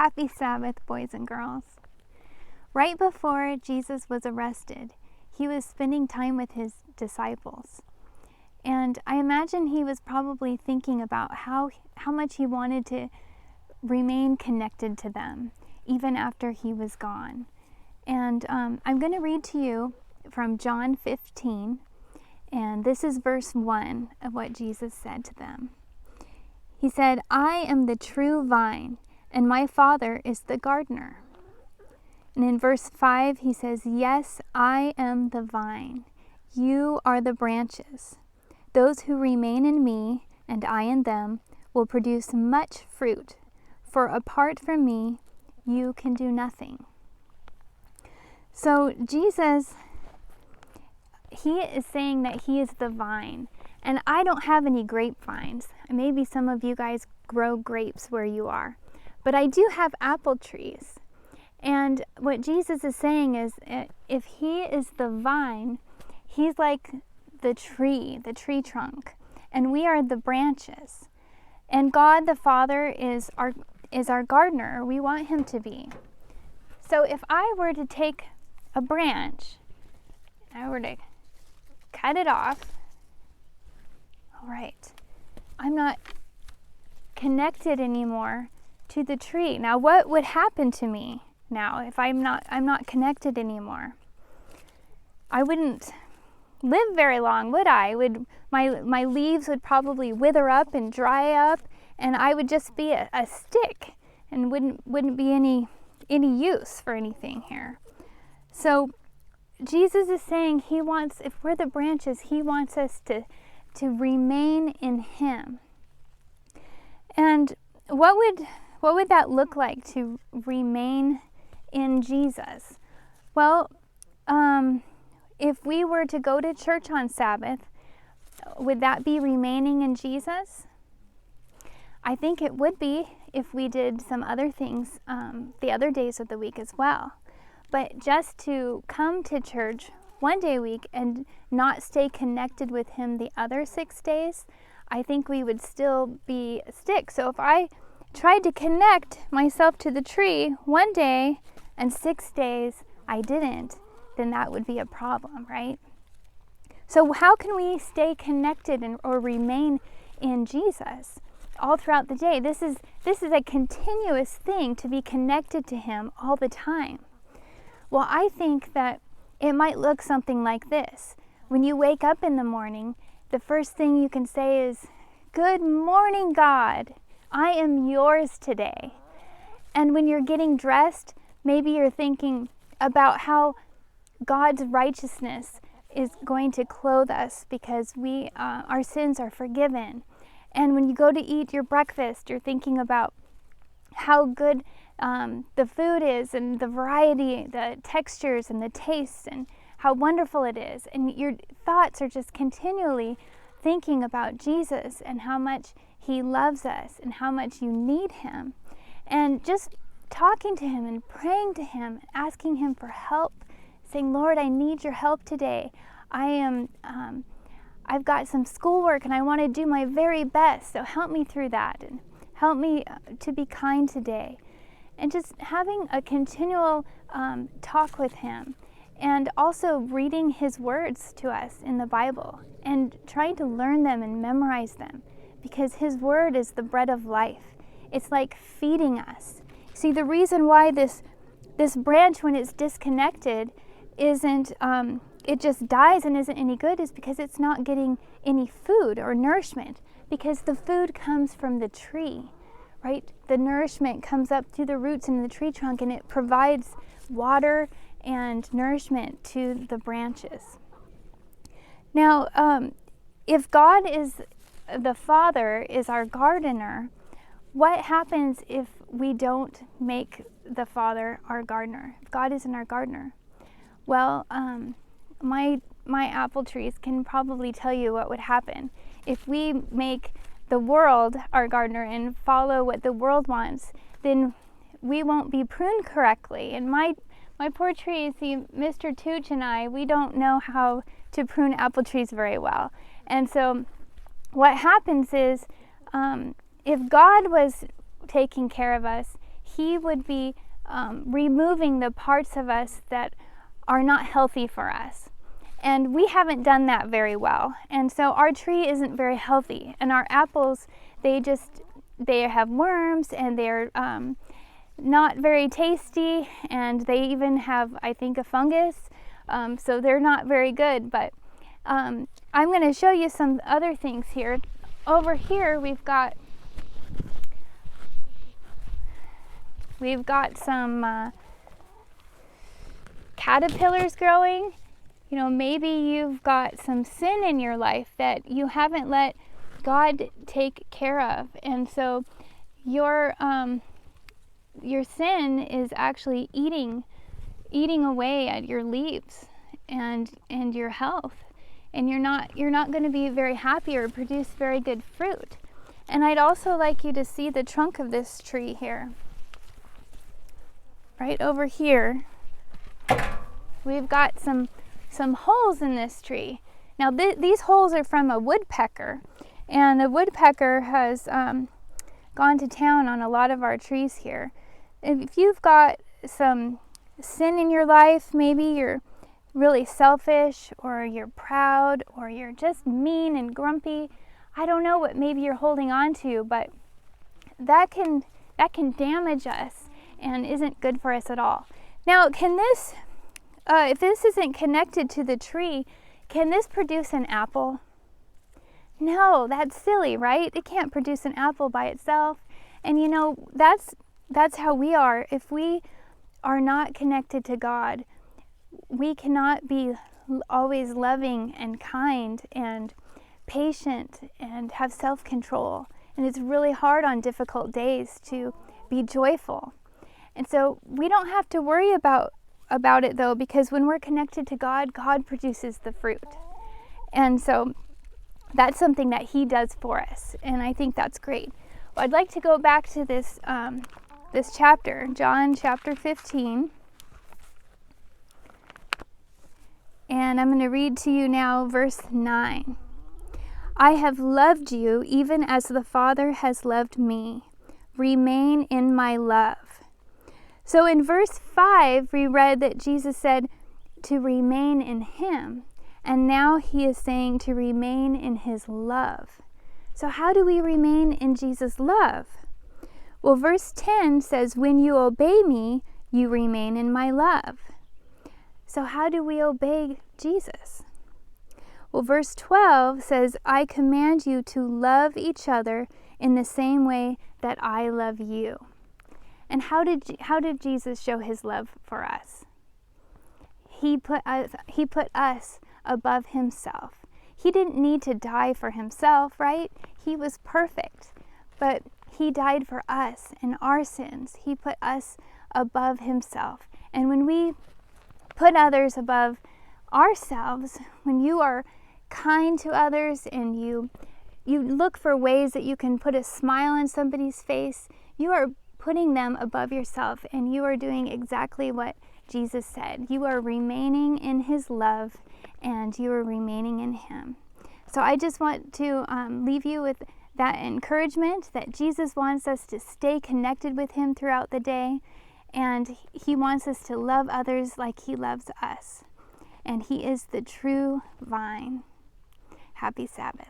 Happy Sabbath, boys and girls. Right before Jesus was arrested, he was spending time with his disciples. And I imagine he was probably thinking about how much he wanted to remain connected to them, even after he was gone. And I'm going to read to you from John 15, and this is verse 1 of what Jesus said to them. He said, "I am the true vine, and my Father is the gardener." And in verse 5, he says, "Yes, I am the vine. You are the branches. Those who remain in me, and I in them, will produce much fruit. For apart from me, you can do nothing." So Jesus, he is saying that he is the vine. And I don't have any grapevines. Maybe some of you guys grow grapes where you are. But I do have apple trees. And what Jesus is saying is, if he is the vine, he's like the tree trunk, and we are the branches. And God the Father is our gardener. We want him to be. So if I were to take a branch, I were to cut it off, all right, I'm not connected anymore to the tree. Now what would happen to me now if I'm not connected anymore? I wouldn't live very long, would I? My leaves would probably wither up and dry up, and I would just be a stick and wouldn't be any use for anything here. So Jesus is saying he wants, if we're the branches, he wants us to remain in him. And what would that look like, to remain in Jesus? Well, if we were to go to church on Sabbath, would that be remaining in Jesus? I think it would be if we did some other things the other days of the week as well. But just to come to church one day a week and not stay connected with him the other 6 days, I think we would still be a stick. So if I tried to connect myself to the tree one day and 6 days I didn't, then that would be a problem, right? So how can we stay connected or remain in Jesus all throughout the day? This is a continuous thing, to be connected to him all the time. Well, I think that it might look something like this. When you wake up in the morning, the first thing you can say is, "Good morning, God. I am yours today." And when you're getting dressed, maybe you're thinking about how God's righteousness is going to clothe us because our sins are forgiven. And when you go to eat your breakfast, you're thinking about how good the food is, and the variety, the textures and the tastes, and how wonderful it is. And your thoughts are just continually thinking about Jesus and how much he loves us and how much you need him. And just talking to him and praying to him, asking him for help, saying, "Lord, I need your help today. I've got some schoolwork and I want to do my very best, so help me through that, and help me to be kind today." And just having a continual talk with him, and also reading his words to us in the Bible and trying to learn them and memorize them, because his word is the bread of life. It's like feeding us. See, the reason why this branch, when it's disconnected, isn't it just dies and isn't any good, is because it's not getting any food or nourishment, because the food comes from the tree, right? The nourishment comes up through the roots in the tree trunk, and it provides water and nourishment to the branches. Now, if God is the Father, is our gardener, what happens if we don't make the Father our gardener? If God isn't our gardener? Well, my apple trees can probably tell you what would happen. If we make the world our gardener and follow what the world wants, then we won't be pruned correctly. And my poor trees, see, Mr. Tutsch and I, we don't know how to prune apple trees very well. And so what happens is, if God was taking care of us, he would be removing the parts of us that are not healthy for us. And we haven't done that very well. And so our tree isn't very healthy. And our apples, they have worms, and they're not very tasty, and they even have, I think, a fungus. So they're not very good. But I'm going to show you some other things here. Over here, we've got some caterpillars growing. You know, maybe you've got some sin in your life that you haven't let God take care of, and so your sin is actually eating away at your leaves and your health, and you're not going to be very happy or produce very good fruit. And I'd also like you to see the trunk of this tree here. Right over here, we've got some holes in this tree. Now these holes are from a woodpecker, and the woodpecker has gone to town on a lot of our trees here. If you've got some sin in your life, maybe you're really selfish, or you're proud, or you're just mean and grumpy, I don't know what maybe you're holding on to, but that can damage us and isn't good for us at all. Now, can this if this isn't connected to the tree, can this produce an apple? No, that's silly, right? It can't produce an apple by itself. And you know, that's how we are. If we are not connected to God, we cannot be always loving and kind and patient and have self-control. And it's really hard on difficult days to be joyful. And so we don't have to worry about it, though, because when we're connected to God, God produces the fruit. And so that's something that he does for us, and I think that's great. Well, I'd like to go back to this chapter, John chapter 15, and I'm going to read to you now verse 9. I have loved you even as the Father has loved me. Remain in my love. So in verse 5, we read that Jesus said to remain in him, and now he is saying to remain in his love. So how do we remain in Jesus' love? Well, verse 10 says, when you obey me, you remain in my love. So how do we obey Jesus? Well, verse 12 says, I command you to love each other in the same way that I love you. And how did Jesus show his love for us? He put us above himself. He didn't need to die for himself, right? He was perfect, but he died for us and our sins. He put us above himself. And when we put others above ourselves, when you are kind to others and you look for ways that you can put a smile on somebody's face, you are putting them above yourself, and you are doing exactly what Jesus said. You are remaining in his love, and you are remaining in him. So I just want to leave you with that encouragement that Jesus wants us to stay connected with him throughout the day, and he wants us to love others like he loves us. And he is the true vine. Happy Sabbath.